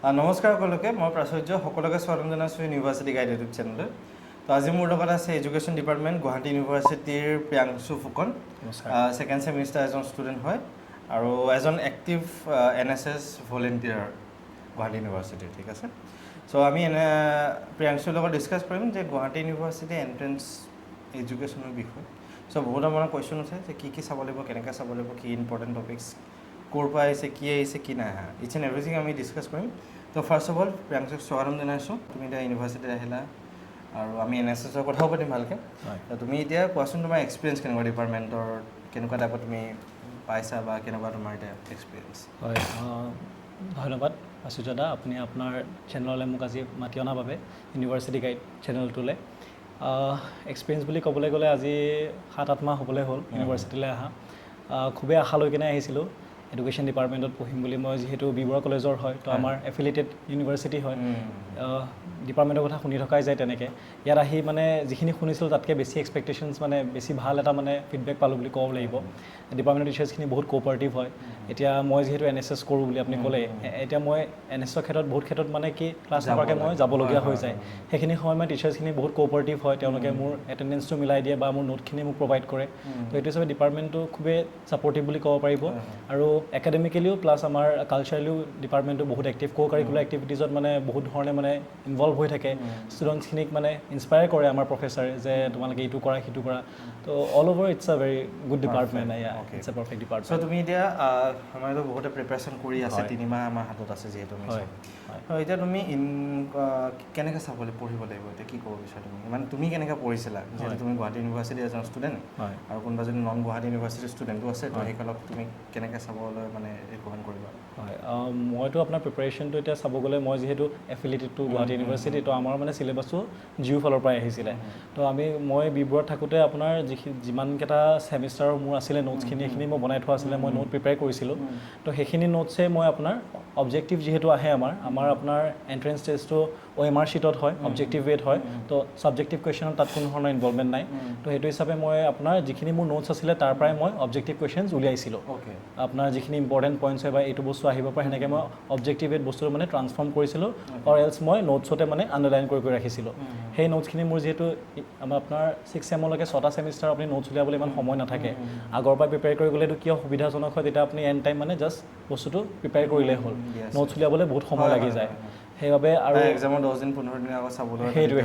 নমস্কাৰ সকলোকে মই প্ৰাচুৰ্য সকলোকে স্বাগতম জনাইছোঁ ইউনিভাৰ্চিটি গাইড ইউটিউব চেনেললৈ তো আজি মোৰ লগত আছে এডুকেশ্যন ডিপাৰ্টমেণ্ট গুৱাহাটী ইউনিভাৰ্চিটিৰ প্ৰিয়াংশু ফুকন ছেকেণ্ড ছেমিষ্টাৰ এজন ষ্টুডেণ্ট হয় আৰু এজন এক্টিভ NSS ভলেণ্টিয়াৰ গুৱাহাটী ইউনিভাৰ্চিটিৰ ঠিক আছে চ' আমি প্ৰিয়াংশুৰ লগত ডিছকাছ কৰিম যে গুৱাহাটী ইউনিভাৰ্চিটি এণ্ট্ৰেঞ্চ এডুকেশ্যনৰ বিষয়ে চ' বহুত আমাৰ কুৱেশ্যন আছে যে কি চাব লাগিব কেনেকৈ চাব লাগিব কি ইম্পৰ্টেণ্ট টপিকছ ক'ৰ পৰা আহিছে কি নাই আহা ইটছ এণ্ড এভৰিথিং আমি ডিছকাছ কৰিম তো ফাৰ্ষ্ট অফ অল প্ৰিয়াংশুক স্বাগতম জনাইছোঁ তুমি এতিয়া ইউনিভাৰ্চিটিত আহিলা আৰু আমি NSSৰ কথাও পাতিম ভালকৈ তুমি এতিয়া কোৱাচোন তোমাৰ এক্সপিৰিয়েঞ্চ কেনেকুৱা ডিপাৰ্টমেণ্টৰ কেনেকুৱা টাইপত তুমি পাইছা বা কেনেকুৱা তোমাৰ এতিয়া এক্সপিৰিয়েঞ্চ হয় ধন্যবাদ আশুতোষ দা আপুনি আপোনাৰ চেনেললৈ মোক আজি মাতি অনাৰ বাবে ইউনিভাৰ্চিটি গাইড চেনেলটোলৈ এক্সপিৰিয়েঞ্চ বুলি ক'বলৈ গ'লে আজি 7-8 মাহ হ'বলৈ হ'ল ইউনিভাৰ্চিটিলৈ অহা খুবেই আশা লৈ কিনে আহিছিলোঁ এডুকেশ্যন ডিপাৰ্টমেণ্টত পঢ়িম বুলি মই যিহেতু বিবৰুৱা কলেজৰ হয় তো আমাৰ এফিলিয়েটেড ইউনিভাৰ্চিটি হয় ডিপাৰ্টমেণ্টৰ কথা শুনি থকাই যায় তেনেকৈ ইয়াত আহি মানে যিখিনি শুনিছিলোঁ তাতকৈ বেছি এক্সপেক্টেশ্যনছ মানে বেছি ভাল এটা মানে ফিডবেক পালোঁ বুলি ক'ব লাগিব ডিপাৰ্টমেণ্টৰ টিচাৰ্ছখিনি বহুত কোঅপাৰেটিভ হয় এতিয়া মই যিহেতু NSS কৰোঁ বুলি আপুনি ক'লে এতিয়া মই NSSৰ ক্ষেত্ৰত বহুত ক্ষেত্ৰত মানে কি ক্লাছ নকৰাকৈ মই যাবলগীয়া হৈ যায় সেইখিনি সময় মানে টিচাৰ্ছখিনি বহুত কোঅপাৰেটিভ হয় তেওঁলোকে মোৰ এটেণ্ডেঞ্চটো মিলাই দিয়ে বা মোৰ নোটখিনি মোক প্ৰভাইড কৰে তো এইটো হিচাপে ডিপাৰ্টমেণ্টটো খুবেই ছাপৰ্টিভ বুলি ক'ব পাৰিব আৰু একাডেমিকেলিও প্লাছ আমাৰ কালচাৰেলিও ডিপাৰ্টমেণ্টটো বহুত এক্টিভ কো কাৰিকুলাৰ এক্টিভিটিজত মানে বহুত ধৰণে মানে ইনভলভ হৈ থাকে ষ্টুডেণ্টছখিনিক মানে ইনস্পায়াৰ কৰে আমাৰ প্ৰফেচাৰে যে তোমালোকে এইটো কৰা সিটো কৰা তো অল অভাৰ ইটছ আ ভেৰি গুড ডিপাৰ্টমেণ্ট ইটছ আ পাৰফেক্ট ডিপাৰ্টমেণ্ট চ' তুমি এতিয়া আমাৰতো বহুতে প্ৰিপেৰেশ্যন কৰি আছে 3 মাহ আমাৰ হাতত আছে যিহেতু এতিয়া তুমি কেনেকৈ পঢ়িব লাগিব এতিয়া কি ক'ব বিচাৰা তুমি মানে তুমি কেনেকৈ পঢ়িছিলা যিহেতু তুমি গুৱাহাটী ইউনিভাৰ্চিটিৰ এজন ষ্টুডেণ্ট আৰু কোনোবা যদি নন গুৱাহাটী ইউনিভাৰ্চিটিৰ ষ্টুডেণ্টো আছে তো সেইকাৰণে তুমি কেনেকৈ চাবলৈ মানে ৰিকমেণ্ড কৰিবা হয় মইতো আপোনাৰ প্ৰিপেৰেশ্যনটো এতিয়া চাব গ'লে মই যিহেতু এফিলিয়েটেড টু গুৱাহাটী ইউনিভাৰ্চিটি তো আমাৰ মানে চিলেবাছটো জিঅ' ফালৰ পৰাই আহিছিলে তো মই বিবৰুৱাত থাকোঁতে আপোনাৰ যিমানকেইটা ছেমিষ্টাৰৰ মোৰ আছিলে নোটছখিনি সেইখিনি মই বনাই থোৱা আছিলে মই নোট প্ৰিপেয়াৰ কৰিছিলোঁ তো সেইখিনি নোটছে মই আপোনাৰ অবজেক্টিভ যিহেতু আহে আমাৰ আপোনাৰ এণ্ট্ৰেঞ্চ টেষ্টটো OMR শ্বীটত হয় অবজেক্টিভ ৱেট হয় তো ছাবজেক্টিভ কুৱেশ্যনত তাত কোনো ধৰণৰ ইনভলভমেণ্ট নাই তো সেইটো হিচাপে মই আপোনাৰ যিখিনি মোৰ নোটছ আছিলে তাৰ পৰাই মই অবজেক্টিভ কুৱেশ্যনছ উলিয়াইছিলোঁ আপোনাৰ যিখিনি ইম্পৰ্টেণ্ট পইণ্টছ হয় বা এইটো বস্তু আহিব পাৰে সেনেকৈ মই অবজেক্টিভ ৱেট বস্তুটো মানে ট্ৰান্সফৰ্ম কৰিছিলোঁ অৰ এলছ মই নোটছতে মানে আণ্ডাৰলাইন কৰি ৰাখিছিলোঁ সেই নোটছখিনি মোৰ যিহেতু আপোনাৰ 6 ছেমলৈকে 6টা ছেমিষ্টাৰ আপুনি নোটছ উলিয়াবলৈ ইমান সময় নাথাকে আগৰ পৰা প্ৰিপেয়াৰ কৰি গ'লে এইটো কিয় সুবিধাজনক হয় তেতিয়া আপুনি এণ্ড টাইম মানে জাষ্ট বস্তুটো প্ৰিপেয়াৰ কৰিলেই হ'ল নোটছ উলিয়াবলৈ বহুত সময় লাগি যায় সেইবাবে আৰু এক্সামৰ 10 দিন 15 দিন আগত চাবলৈ সেইটোৱে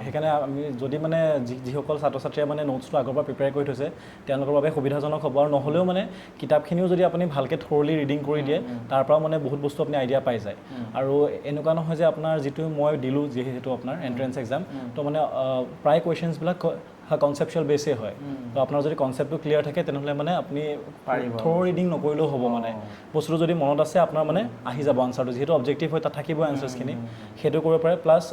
সেইকাৰণে আমি যদি মানে যিসকল ছাত্ৰ ছাত্ৰীয়ে মানে নোটছটো আগৰ পৰা প্ৰিপেয়াৰ কৰি থৈছে তেওঁলোকৰ বাবে সুবিধাজনক হ'ব আৰু নহ'লেও মানে কিতাপখিনিও যদি আপুনি ভালকৈ থৰলি ৰিডিং কৰি দিয়ে তাৰ পৰাও মানে বহুত বস্তু আপুনি আইডিয়া পাই যায় আৰু এনেকুৱা নহয় যে আপোনাৰ যিটো মই দিলোঁ যিহেতু আপোনাৰ এণ্ট্ৰেঞ্চ এক্সাম তো মানে প্ৰায় কুৱেশ্যনছবিলাক কনচেপচুৱেল বেছেই হয় তো আপোনাৰ যদি কনচেপ্টটো ক্লিয়াৰ থাকে তেনেহ'লে মানে আপুনি থৰ ৰিডিং নকৰিলেও হ'ব মানে বস্তুটো যদি মনত আছে আপোনাৰ মানে আহি যাব আনচাৰটো যিহেতু অবজেক্টিভ হয় তাত থাকিব এনচাৰ্ছখিনি সেইটো কৰিব পাৰে প্লাছ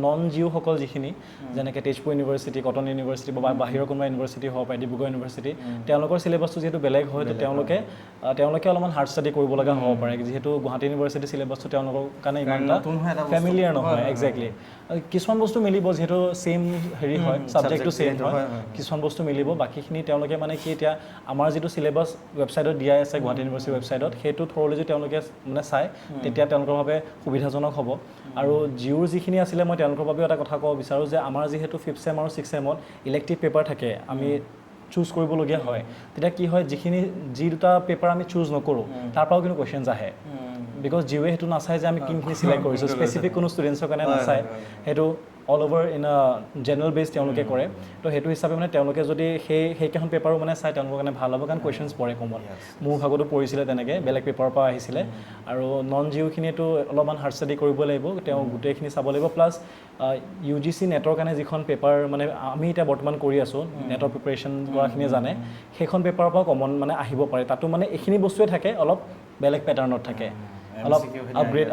নন জিঅ'সকল যিখিনি যেনেকৈ তেজপুৰ ইউনিভাৰ্চিটি কটন ইউনিভাৰ্চিটি বা বাহিৰৰ কোনোবা ইউনিভাৰ্চিটি হ'ব পাৰে ডিব্ৰুগড় ইউনিভাৰ্চিটি তেওঁলোকৰ চিলেবাছটো যিহেতু বেলেগ হয় তো তেওঁলোকে অলপমান হাৰ্ড ষ্টাডি কৰিব লগা হ'ব পাৰে যিহেতু গুৱাহাটী ইউনিভাৰ্চিটিৰ চিলেবাছটো তেওঁলোকৰ কাৰণে ইমান এটা ফেমিলিয়াৰ নহয় একজেক্টলি কিছুমান বস্তু মিলিব যিহেতু ছেইম হেৰি হয় ছাবজেক্টটো ছেইম হয় কিছুমান বস্তু মিলিব বাকীখিনি তেওঁলোকে মানে কি এতিয়া আমাৰ যিটো চিলেবাছ ৱেবছাইটত দিয়াই আছে গুৱাহাটী ইউনিভাৰ্চিটিৰ ৱেবছাইটত সেইটো থ্ৰ'লি যদি তেওঁলোকে মানে চায় তেতিয়া তেওঁলোকৰ বাবে সুবিধাজনক হ'ব আৰু জিঅ'ৰ যিখিনি আছিলে মই তেওঁলোকৰ বাবেও এটা কথা ক'ব বিচাৰোঁ যে আমাৰ যিহেতু 5th ছেম আৰু 6th ছেমত ইলেক্টিভ পেপাৰ থাকে আমি চুজ কৰিবলগীয়া হয় তেতিয়া কি হয় যি দুটা পেপাৰ আমি চুজ নকৰোঁ তাৰ পৰাও কিন্তু কুৱেশ্যনছ আহে বিকজ জিঅ'য়ে সেইটো নাচায় যে আমি কোনখিনি চিলেক্ট কৰিছোঁ স্পেচিফিক কোনো ষ্টুডেণ্টছৰ কাৰণে নাচায় সেইটো all over in a general বেছ তেওঁলোকে কৰে তো সেইটো হিচাপে মানে তেওঁলোকে যদি সেইকেইখন পেপাৰো মানে চাই তেওঁলোকৰ কাৰণে ভাল হ'ব কাৰণ কুৱেশ্যনছ পৰে কমন মোৰ ভাগতো পৰিছিলে তেনেকৈ বেলেগ পেপাৰৰ পৰা আহিছিলে আৰু নন জিঅ'খিনিয়েতো অলপমান হাৰ্ড ষ্টাডি কৰিব লাগিব তেওঁ গোটেইখিনি চাব লাগিব প্লাছ UGC নেটৰ কাৰণে যিখন পেপাৰ মানে আমি এতিয়া বৰ্তমান কৰি আছোঁ নেটৰ প্ৰিপেৰেশ্যন কৰাখিনিয়ে জানে সেইখন পেপাৰৰ পৰা কমন মানে আহিব পাৰে তাতো মানে এইখিনি বস্তুৱে থাকে অলপ বেলেগ পেটাৰ্ণত থাকে অলপ আপগ্ৰেড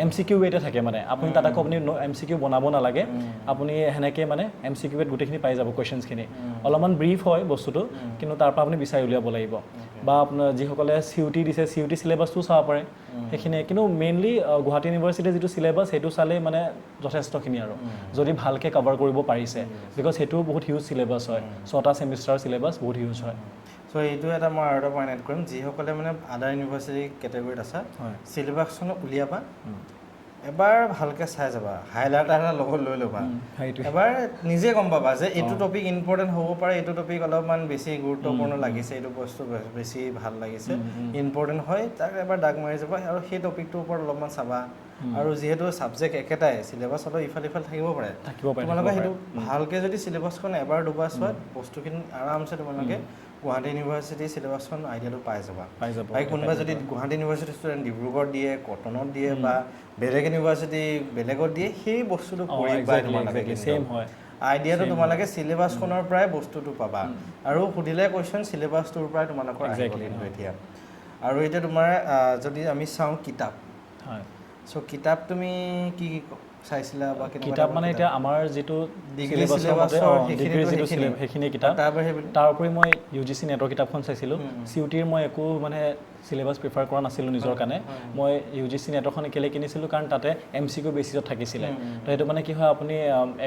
MCQ ৱেটে থাকে মানে আপুনি তাত আকৌ আপুনি MCQ বনাব নালাগে আপুনি সেনেকৈ মানে MCQ ৱেট গোটেইখিনি পাই যাব কুৱেশ্যনছখিনি অলপমান ব্ৰিফ হয় বস্তুটো কিন্তু তাৰ পৰা আপুনি বিচাৰি উলিয়াব লাগিব বা আপোনাৰ যিসকলে CUT দিছে CUT চিলেবাছটো চাব পাৰে সেইখিনিয়ে কিন্তু মেইনলি গুৱাহাটী ইউনিভাৰ্চিটিৰ যিটো চিলেবাছ সেইটো চালেই মানে যথেষ্টখিনি আৰু যদি ভালকৈ কভাৰ কৰিব পাৰিছে বিকজ সেইটোও বহুত হিউজ চিলেবাছ হয় 6টা ছেমিষ্টাৰ চিলেবাছ বহুত হিউজ হয় চ' এইটো এটা মই আৰু এটা পইণ্ট এড কৰিম যিসকলে মানে আদাৰ ইউনিভাৰ্চিটি কেটেগৰীত আছে চিলেবাছখন উলিয়াবা এবাৰ ভালকৈ চাই যাবা, হাইলাইটাৰ এটা লগত লৈ ল'বা, এবাৰ নিজে গম পাবা যে এইটো টপিক ইম্পৰ্টেণ্ট হ'ব পাৰে, এইটো টপিক অলপমান বেছি গুৰুত্বপূৰ্ণ লাগিছে, এইটো বস্তু বেছি ভাল লাগিছে, ইম্পৰ্টেণ্ট হয়, তাক এবাৰ দাগ মাৰি যাবা আৰু সেই টপিকটোৰ ওপৰত অলপমান চাবা। আৰু যিহেতু ছাবজেক্ট একেটাই, চিলেবাছ অলপ ইফাল থাকিব পাৰে, তোমালোকে সেইটো ভালকৈ যদি চিলেবাছখন এবাৰ দুবাৰ চোৱা বস্তুখিনি আৰামছে তোমালোকে গুৱাহাটী ইউনিভাৰ্চিটিৰ চিলেবাছখন আইডিয়াটো পাই যাবা। কোনোবা যদি গুৱাহাটী ইউনিভাৰ্চিটিৰ ষ্টুডেণ্ট ডিব্ৰুগড়ত দিয়ে, কটনত দিয়ে বা বেলেগ ইউনিভাৰ্চিটি বেলেগত দিয়ে, সেই বস্তুটো কৰি পাই তোমালোকে আইডিয়াটো তোমালোকে চিলেবাছখনৰ পৰাই বস্তুটো পাবা। আৰু সুধিলে কুৱেশ্যন চিলেবাছটোৰ পৰাই তোমালোকৰ আহিব কিন্তু এতিয়া। আৰু এতিয়া তোমাৰ যদি আমি চাওঁ কিতাপ, চ' কিতাপ তুমি কি চাইছিলা বা কিতাপ মানে এতিয়া আমাৰ যিটো ডিগ্ৰী যিটো সেইখিনি কিতাপ, তাৰ উপৰি মই UGC নেটৰ কিতাপখন চাইছিলোঁ। CUT-ৰ মই একো মানে চিলেবাছ প্ৰিফাৰ কৰা নাছিলোঁ নিজৰ কাৰণে। মই UGC নেটৰখন কেলৈ কিনিছিলোঁ কাৰণ তাতে MCQ বেচিছত থাকিছিলে। তো সেইটো মানে কি হয়, আপুনি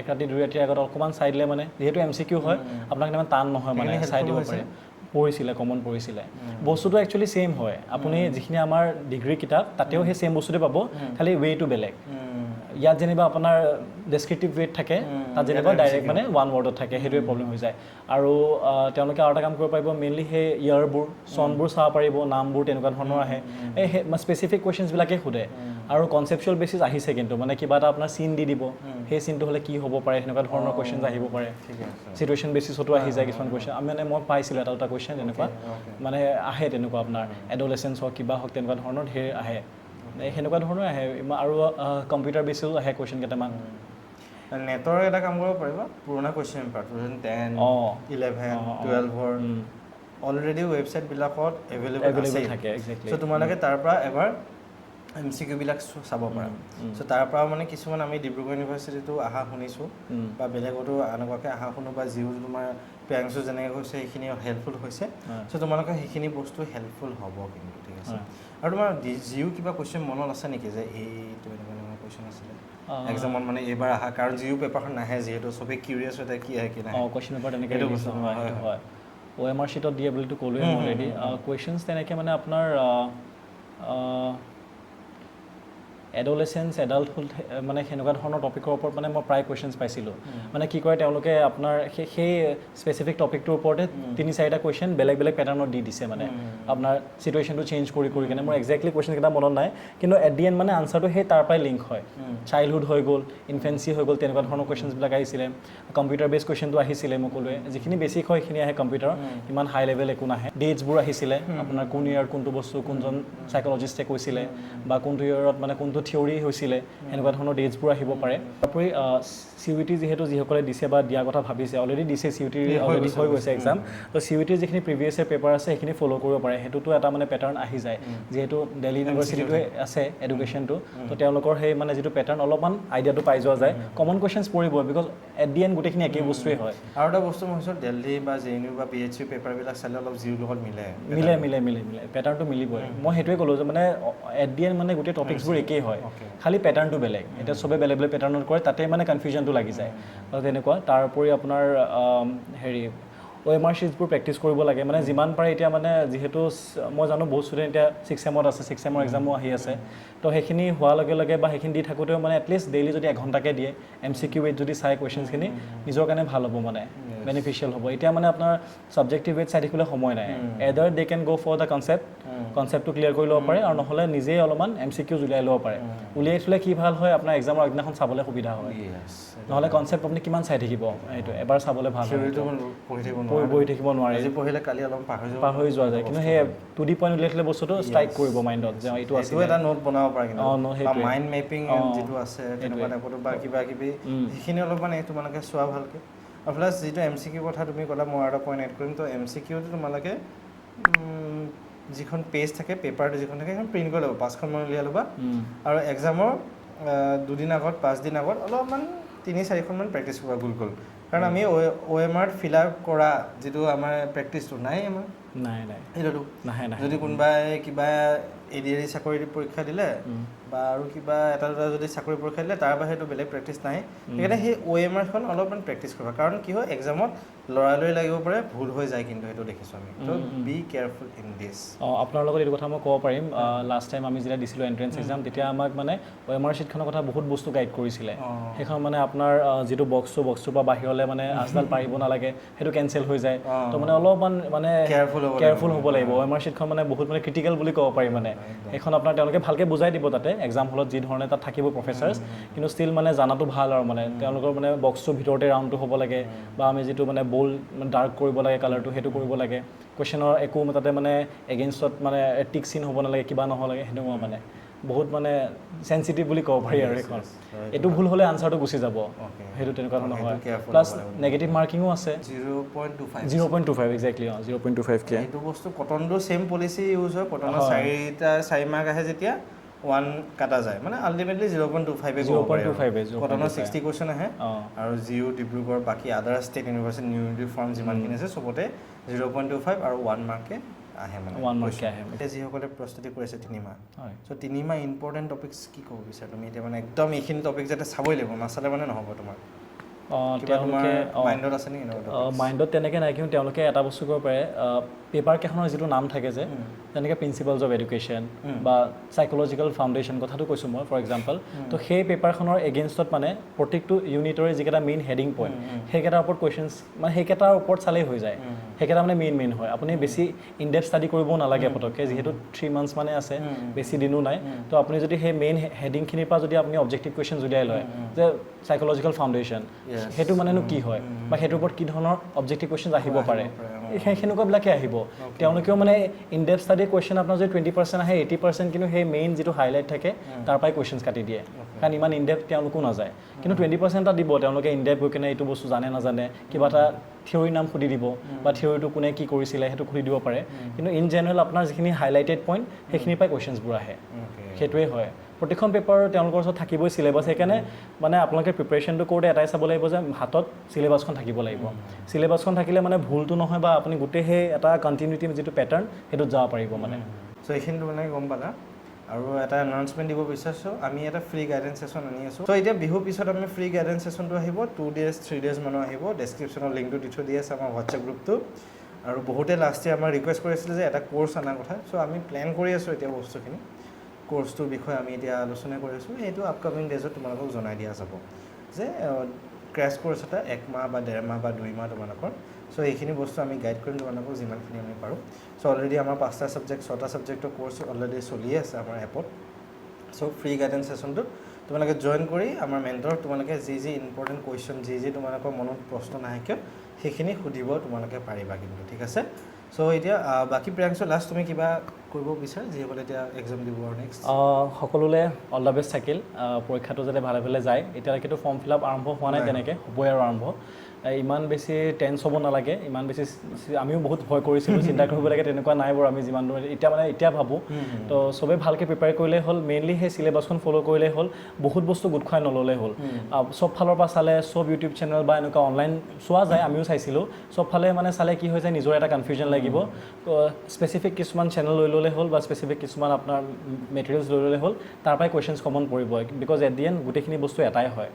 এক ৰাতি দুই ৰাতিৰ আগত অকণমান চাই দিলে মানে, যিহেতু MCQ হয় আপোনাক ইমান টান নহয় মানে চাই দিব পাৰে। পঢ়িছিলে, কমন পঢ়িছিলে। বস্তুটো একচুৱেলি ছেইম হয়, আপুনি যিখিনি আমাৰ ডিগ্ৰী কিতাপ তাতেও সেই ছেইম বস্তুটো পাব, খালি ৱেটো বেলেগ। ইয়াত যেনিবা আপোনাৰ ডেছক্ৰিপটিভ ৱেট থাকে, তাত যেনিবা ডাইৰেক্ট মানে ওৱান ৱৰ্ডত থাকে, সেইটোৱে প্ৰব্লেম হৈ যায়। আৰু তেওঁলোকে আৰু এটা কাম কৰিব পাৰিব, মেইনলি সেই ইয়াৰবোৰ চনবোৰ চাব পাৰিব, নামবোৰ তেনেকুৱা ধৰণৰ আহে, এই স্পেচিফিক কুৱেশ্যনছবিলাকে সোধে। আৰু কনচেপচুৱেল বেচিছ আহিছে কিন্তু, মানে কিবা এটা আপোনাৰ চিন দি দিব, সেই চিনটো হ'লে কি হ'ব পাৰে, সেনেকুৱা ধৰণৰ কুৱেশ্যনছ আহিব পাৰে। চিটুৱেশ্যন বেচিছতো আহি যায় কিছুমান কুৱেশ্যন। আমি মানে মই পাইছিলোঁ এটা দুটা কুৱেশ্যন তেনেকুৱা, মানে আহে তেনেকুৱা আপোনাৰ এডলেচেঞ্চ হওক কিবা হওক তেনেকুৱা ধৰণৰ ধেৰ আহে, সেনেকুৱা ধৰণৰ আহে। আৰু কম্পিউটাৰ বেচিছো আহে কুৱেশ্যন কেইটামান। নেটৰ এটা কাম কৰিব পাৰিবা, পুৰণা কুৱেশ্যন পেপাৰ 2010, 11, 12ৰ অলৰেডি ৱেবছাইটবিলাকত এভেইলেবল থাকে। চ' তোমালোকে তাৰ পৰা এবাৰ MCQ বিলাক চাব পাৰা। চ' তাৰ পৰা মানে কিছুমান আমি ডিব্ৰুগড় ইউনিভাৰ্চিটিটো অহা শুনিছোঁ বা বেলেগতো এনেকুৱাকৈ অহা শুনো, বা যিও তোমাৰ প্ৰিয়াংশু যেনেকৈ কৈছে সেইখিনি হেল্পফুল হৈছে। চ' তোমালোকে সেইখিনি বস্তু হেল্পফুল হ'ব কিন্তু, ঠিক আছে। আৰু তোমাৰ জিও কিবা কুৱেশ্যন মনত আছে নেকি যে এইটো এনেকুৱা কুৱেশ্যন আছিলে এক্সামত মানে এইবাৰ অহা, কাৰণ জিও পেপাৰখন নাহে যিহেতু চবেই কিউৰিয়াছ হৈ থাকে কি আহে কি নাহে। কুৱেশ্যন পেপাৰ তেনেকৈ হয়, OMR শ্বীটত দিয়ে বুলিতো ক'লোৱে অলৰেডি। কুৱেশ্যনছ তেনেকৈ মানে আপোনাৰ এডলেচেঞ্চ, এডাল্টহুড মানে সেনেকুৱা ধৰণৰ টপিকৰ ওপৰত মানে মই প্ৰায় কুৱেশ্যনছ পাইছিলোঁ। মানে কি কৰে তেওঁলোকে আপোনাৰ সেই স্পেচিফিক টপিকটোৰ ওপৰতে 3-4টা কুৱেশ্যন বেলেগ বেলেগ পেটাৰ্ণত দি দিছে, মানে আপোনাৰ চিটুৱেশ্যনটো চেঞ্জ কৰি কেনে। মোৰ একজেক্টলি কুৱেশ্যনকেইটা মনত নাই, কিন্তু এট দি এণ্ড মানে আনচাৰটো সেই তাৰ পৰাই লিংক হয়। চাইল্ডহুড হৈ গ'ল, ইনফেঞ্চি হৈ গ'ল, তেনেকুৱা ধৰণৰ কুৱেশ্যনছবিলাক আহিছিলে। কম্পিউটাৰ বেছ কুৱেশ্যনটো আহিছিলে মই ক'লোৱে, যিখিনি বেছিক হয় সেইখিনি আহে কম্পিউটাৰ, ইমান হাই লেভেল একো নাহে। ডেটছবোৰ আহিছিলে, আপোনাৰ কোন ইয়াৰত কোনটো বস্তু কোনজন চাইক'লজিষ্টে কৈছিলে, বা কোনটো ইয়াৰত মানে কোনটো থিয়ৰী হৈছিলে, সেনেকুৱা ধৰণৰ ডেটছবোৰ আহিব পাৰে। তাৰোপৰি CUT যিহেতু যিসকলে দিছে বা দিয়াৰ কথা ভাবিছে, অলৰেডি দিছে, CUT অলৰেডি হৈ গৈছে এক্সাম, তো CUT যিখিনি প্ৰিভিয়াছ ইয়েৰ পেপাৰ আছে সেইখিনি ফ'ল' কৰিব পাৰে। সেইটোতো এটা মানে পেটাৰ্ণ আহি যায়, যিহেতু দিল্লী ইউনিভাৰ্চিটিটোৱে আছে এডুকেশ্যনটো, তো তেওঁলোকৰ সেই মানে যিটো পেটাৰ্ণ অলপমান আইডিয়াটো পাই যোৱা যায়। কমন কুৱেশ্যনছ পৰিব, বিকজ এট দি এণ্ড গোটেইখিনি একেই বস্তুৱেই হয়। আৰু এটা বস্তু মই ভাবিছোঁ, দিল্লী বা JNU বা PHU পেপাৰবিলাক চালে অলপ জিউৰ লগত মিলে, পেটাৰ্ণটো মিলিবই। মই সেইটোৱে ক'লোঁ যে মানে এট দি এণ্ড মানে গোটেই টপিকছবোৰ একেই হয়, খালি পেটাৰ্ণটো বেলেগ। এতিয়া চবে বেলেগ বেলেগ পেটাৰ্ণত কৰে, তাতে মানে কনফিউজনটো লাগি যায় তেনেকুৱা। তাৰ উপৰি আপোনাৰ হেৰি OMR শ্বীটছবোৰ প্ৰেক্টিছ কৰিব লাগে, মানে যিমান পাৰে। এতিয়া মানে যিহেতু মই জানো বহুত ষ্টুডেণ্ট এতিয়া 6th চেমত আছে, 6th চেমৰ এক্সামো আহি আছে, তো সেইখিনি হোৱাৰ লগে লগে বা সেইখিনি দি থাকোঁতেও মানে এটলিষ্ট ডেইলি যদি 1 ঘণ্টাকৈ দিয়ে, MCQ ৱেট যদি চাই কুৱেশ্যনছখিনি, নিজৰ কাৰণে ভাল হ'ব, মানে বেনিফিচিয়েল হ'ব। এতিয়া মানে আপোনাৰ ছাবজেক্টিভ ৱেট চাই থাকিবলৈ সময় নাই। এডাৰ দে কেন গ' ফৰ দ্য কনচেপ্টটো ক্লিয়াৰ কৰি ল'ব পাৰে, আৰু নহ'লে নিজেই অলপমান MCQ উলিয়াই ল'ব পাৰে। উলিয়াই থ'লে কি ভাল হয়, আপোনাৰ এক্সামৰ আগদিনাখন চাবলৈ সুবিধা হয়। নহ'লে কনচেপ্ট আপুনি কিমান চাই থাকিব, সেইটো এবাৰ চাবলৈ ভাল হয়, বহি থাকিব নোৱাৰি, পঢ়িলে কালি অলপ পাহৰি যোৱা যায়। কিন্তু সেই 2D পইণ্ট উলিয়াই থ'লে বস্তুটো ষ্ট্ৰাইক কৰিব মাইণ্ডত যে এইটো আছে, এটা নোট বনাব পাৰে, কিন্তু মাইণ্ড মেপিং যিটো আছে তেনেকুৱা টাইপতো বা কিবা কিবি, সেইখিনি অলপমান তোমালোকে চোৱা ভালকৈ। আৰু প্লাছ যিটো MCQ কথা তুমি ক'লা, মই এটা পইণ্ট এড কৰিম। তো MCQটো তোমালোকে যিখন পেজ থাকে, পেপাৰটো যিখন থাকে, সেইখন প্ৰিণ্ট কৰি ল'বা, 5খনমান উলিয়াই ল'বা। আৰু এক্সামৰ 2 দিন আগত 5 দিন আগত অলপমান 3-4খনমান প্ৰেক্টিছ কৰিবা গোল। কাৰণ আমি OMR ফিল আপ কৰা যিটো আমাৰ প্ৰেক্টিছটো নাই আমাৰ, সেইটোতো নাহে। যদি কোনোবাই কিবা ADAৰি চাকৰি পৰীক্ষা দিলে, বা আৰু কিবা এটা দুটা যদি চাকৰি পৰীক্ষা দিলে তাৰ বাহিৰেতো বেলেগ প্ৰেক্টিচ নাই সেইকাৰণে সেই OMRখন অলপমান প্ৰেক্টিচ কৰিবা কাৰণ কি হয় এক্সামত লৰালৰি লাগিব পাৰে ভুল হৈ যায় কিন্তু সেইটো দেখিছোঁ আমি তো বি কেয়াৰফুল ইন দিছ আপোনাৰ লগত এইটো কথা মই ক'ব পাৰিম লাষ্ট টাইম আমি যেতিয়া দিছিলোঁ এণ্ট্ৰেঞ্চ এক্সাম তেতিয়া আমাক মানে OMR শ্বীটখনৰ কথা বহুত বস্তু গাইড কৰিছিলে সেইখন মানে আপোনাৰ যিটো বক্সটোৰ পৰা বাহিৰলৈ মানে আজডাল পাৰিব নালাগে সেইটো কেঞ্চেল হৈ যায় তো মানে অলপমান মানে কেয়াৰফুল হ'ব লাগিব OMR শ্বীটখন মানে বহুত মানে ক্ৰিটিকেল বুলি ক'ব পাৰি মানে সেইখন আপোনাৰ তেওঁলোকে ভালকৈ বুজাই দিব তাতে এক্সাম হলত যি ধৰণে তাত থাকিব প্ৰফেচাৰ্ছ কিন্তু ষ্টিল মানে জানাটো ভাল আৰু মানে তেওঁলোকৰ মানে বক্সটোৰ ভিতৰতে ৰাউণ্ডটো হ'ব লাগে বা আমি যিটো মানে বল্ড ডাৰ্ক কৰিব লাগে কালাৰটো সেইটো কৰিব লাগে কুৱেশ্যনৰ একো তাতে মানে এগেইনষ্টত মানে টিক চিন হ'ব নালাগে কিবা নহ'ব লাগে সেইটো মানে বহুত মানে চেঞ্চিটিভ বুলি ক'ব পাৰি আৰু এইখন এইটো ভুল হ'লে আনচাৰটো গুচি যাব সেইটো তেনেকুৱা ধৰণৰ হয় প্লাছ নেগেটিভ মাৰ্কিঙো আছে 0.25 এক্সেক্টলি 0.25 এইটো বস্তু কটনটো ছেম পলিচি ইউজ হয় কটনৰ 4 মাৰ্ক আহে যেতিয়া 1 কাটা যায় মানে আল্টিমেটলি 0.25 কটনৰ 60 কুৱেশ্যন আহে আৰু জিও ডিব্ৰুগড় বাকী আদাৰ ষ্টেট ইউনিভাৰ্চিটি নিউ ইউনিফৰ্ম যিমানখিনি আছে চবতে 0.25 আৰু 1 মাৰ্কে আহে মানে 1 মাৰ্কে আহে এতিয়া যিসকলে প্ৰস্তুতি কৰিছে 3 মাহ চ' 3 মাহ ইম্পৰ্টেণ্ট টপিকছ কি ক'ব বিচাৰা তুমি এতিয়া মানে একদম এইখিনি টপিক যাতে চাবই লাগিব নাচালে মানে নহ'ব তোমাৰ তেওঁলোকে মাইণ্ডত আছে নেকি মাইণ্ডত তেনেকৈ নাই কিন্তু তেওঁলোকে এটা বস্তু কৰিব পাৰে পেপাৰ কেইখনৰ যিটো নাম থাকে যে যেনেকৈ প্ৰিন্সিপালছ অফ এডুকেশ্যন বা চাইক'লজিকেল ফাউণ্ডেশ্যন কথাটো কৈছোঁ মই ফৰ এক্সাম্পল তো সেই পেপাৰখনৰ এগেইনষ্টত মানে প্ৰত্যেকটো ইউনিটৰে যিকেইটা মেইন হেডিং পইণ্ট সেইকেইটাৰ ওপৰত কুৱেশ্যনছ মানে সেইকেইটাৰ ওপৰত চালেই হৈ যায় সেইকেইটা মানে মেইন হয় আপুনি বেছি ইনডেপথ ষ্টাডি কৰিবও নালাগে পটককৈ যিহেতু 3 মান্থছ মানে আছে বেছি দিনো নাই তো আপুনি যদি সেই মেইন হেডিংখিনিৰ পৰা যদি আপুনি অবজেক্টিভ কুৱেশ্যনছ উলিয়াই লয় যে চাইক'লজিকেল ফাউণ্ডেশ্যন সেইটো মানেনো কি হয় বা সেইটোৰ ওপৰত কি ধৰণৰ অবজেক্টিভ কুৱেশ্যনছ আহিব পাৰে সেনেকুৱাবিলাকে আহিব তেওঁলোকেও মানে ইনডেপথ ষ্টাডি কুৱেশ্যন আপোনাৰ যদি 20% আহে 80% কিন্তু সেই মেইন যিটো হাইলাইট থাকে তাৰ পৰাই কুৱেশ্যনছ কাটি দিয়ে কাৰণ ইমান ইনডেপথ তেওঁলোকো নাযায় কিন্তু 20% এটা দিব তেওঁলোকে ইনডেপথ গৈ কিনে এইটো বস্তু জানে নাজানে কিবা এটা থিয়ৰীৰ নাম সুধি দিব বা থিয়ৰীটো কোনে কি কৰিছিলে সেইটো সুধি দিব পাৰে কিন্তু ইন জেনেৰেল আপোনাৰ যিখিনি হাইলাইটেড পইণ্ট সেইখিনিৰ পৰাই কুৱেশ্যনছবোৰ আহে সেইটোৱে হয় প্ৰতিখন পেপাৰ তেওঁলোকৰ ওচৰত থাকিবই চিলেবাছ সেইকাৰণে মানে আপোনালোকে প্ৰিপেৰেশ্যনটো কৰোঁতে এটাই চাব লাগিব যে হাতত চিলেবাছখন থাকিব লাগিব চিলেবাছখন থাকিলে মানে ভুলটো নহয় বা আপুনি গোটেই সেই এটা কণ্টিনিউটি যিটো পেটাৰ্ণ সেইটোত যাব পাৰিব মানে চ' এইখিনিতো মানে গম পালা আৰু এটা এনাউন্সমেণ্ট দিব বিচাৰিছোঁ আমি এটা ফ্ৰী গাইডেন্স ছেশ্যন আনি আছোঁ ত' এতিয়া বিহুৰ পিছত আমি ফ্ৰী গাইডেন্স ছেশ্যনটো আহিব 2 days 3 days মানো আহিব ডেছক্ৰিপশ্যনৰ লিংকটো দি থৈ দি আছে আমাৰ হোৱাটছএপ গ্ৰুপটো আৰু বহুতে লাষ্ট ইয়াৰ আমাৰ ৰিকুৱেষ্ট কৰিছিলে যে এটা কোৰ্চ অনাৰ কথা চ' আমি প্লেন কৰি আছোঁ এতিয়া বস্তুখিনি কোৰ্চটোৰ বিষয়ে আমি এতিয়া আলোচনা কৰি আছোঁ এইটো আপকামিং ডেজত তোমালোকক জনাই দিয়া যাব যে ক্ৰেছ কোৰ্চ এটা 1 মাহ বা 1.5 মাহ বা 2 মাহ তোমালোকৰ চ' এইখিনি বস্তু আমি গাইড কৰিম তোমালোকক যিমানখিনি আমি পাৰোঁ চ' অলৰেডি আমাৰ 5টা ছাবজেক্ট 6টা ছাবজেক্টৰ কোৰ্চ অলৰেডি চলিয়ে আছে আমাৰ এপত চ' ফ্ৰী গাইডেন্স ছেশ্যনটোত তোমালোকে জইন কৰি আমাৰ মেণ্টৰ তোমালোকে যি ইম্পৰ্টেণ্ট কুৱেশ্যন যি তোমালোকৰ মনত প্ৰশ্ন নাহে কিয় সেইখিনি সুধিব তোমালোকে পাৰিবা কিন্তু ঠিক আছে চ' এতিয়া বাকী প্ৰিয়াংশু লাষ্ট তুমি কিবা কৰিব বিচাৰা যিসকলে এতিয়া এক্সাম দিব আৰু নেক্সট সকলোলৈ অল দ্য বেষ্ট থাকিল পৰীক্ষাটো যাতে ভালে ভালে যায় এতিয়ালৈকেতো ফৰ্ম ফিল আপ আৰম্ভ হোৱা নাই তেনেকৈ হ'বই আৰু আৰম্ভ ইমান বেছি টেন্স হ'ব নালাগে ইমান বেছি আমিও বহুত ভয় কৰিছিলোঁ চিন্তা কৰিব লাগে তেনেকুৱা নাই বাৰু আমি যিমান দূৰ এতিয়া ভাবোঁ তো চবেই ভালকৈ প্ৰিপেয়াৰ কৰিলেই হ'ল মেইনলি সেই চিলেবাছখন ফ'ল' কৰিলেই হ'ল বহুত বস্তু গোট খুৱাই নল'লেই হ'ল চব ফালৰ পৰা চালে চব ইউটিউব চেনেল বা এনেকুৱা অনলাইন চোৱা যায় আমিও চাইছিলোঁ চব ফালে মানে চালে কি হৈ যায় নিজৰ এটা কনফিউজন লাগিব স্পেচিফিক কিছুমান চেনেল লৈ ল'লে হ'ল বা স্পেচিফিক কিছুমান আপোনাৰ মেটেৰিয়েলছ লৈ ল'লে হ'ল তাৰ পৰাই কুৱেশ্যনছ কমন পৰিব বিকজ এট দি এণ্ড গোটেইখিনি বস্তু এটাই হয়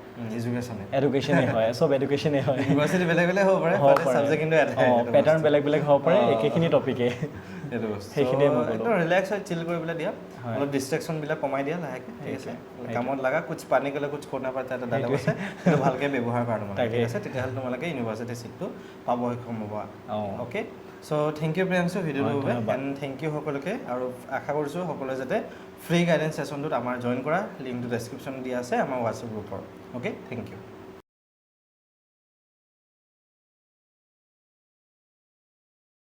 এডুকেশ্যনেই হয় চব এডুকেশ্যনেই হয় ইউনিভাৰ্চিটি বেলেগ বেলেগ হ'ব পাৰে সাবজেক্ট কিন্তু এটাই পেটাৰ্ণ বেলেগ হ'ব পাৰে একেখিনি টপিকে সেইখিনিয়ে মই ক'লোঁ ৰিলেক্স হয় চিল কৰিবলৈ দিয়া অলপ ডিষ্ট্ৰেকশ্যনবিলাক কমাই দিয়া লাহেকৈ ঠিক আছে কামত লগা কুছ পানী গ'লে কুছ খোনা পাতা এটা ডাইলগ আছে সেইটো ভালকৈ ব্যৱহাৰ কৰা তোমালোকে ঠিক আছে তেতিয়াহ'লে তোমালোকে ইউনিভাৰ্চিটি চিটটো পাব সক্ষম হ'ব okay so' thank you Priyanshu ভিডিঅ'টোৰ বাবে এণ্ড থেংক ইউ সকলোকে আৰু আশা কৰিছোঁ সকলোৱে যাতে ফ্ৰী গাইডেন্স ছেশ্যনটোত আমাৰ জইন কৰা লিংকটো ডেছক্ৰিপশ্যনত দিয়া আছে আমাৰ হোৱাটছএপ গ্ৰুপৰ অ'কে থেংক ইউ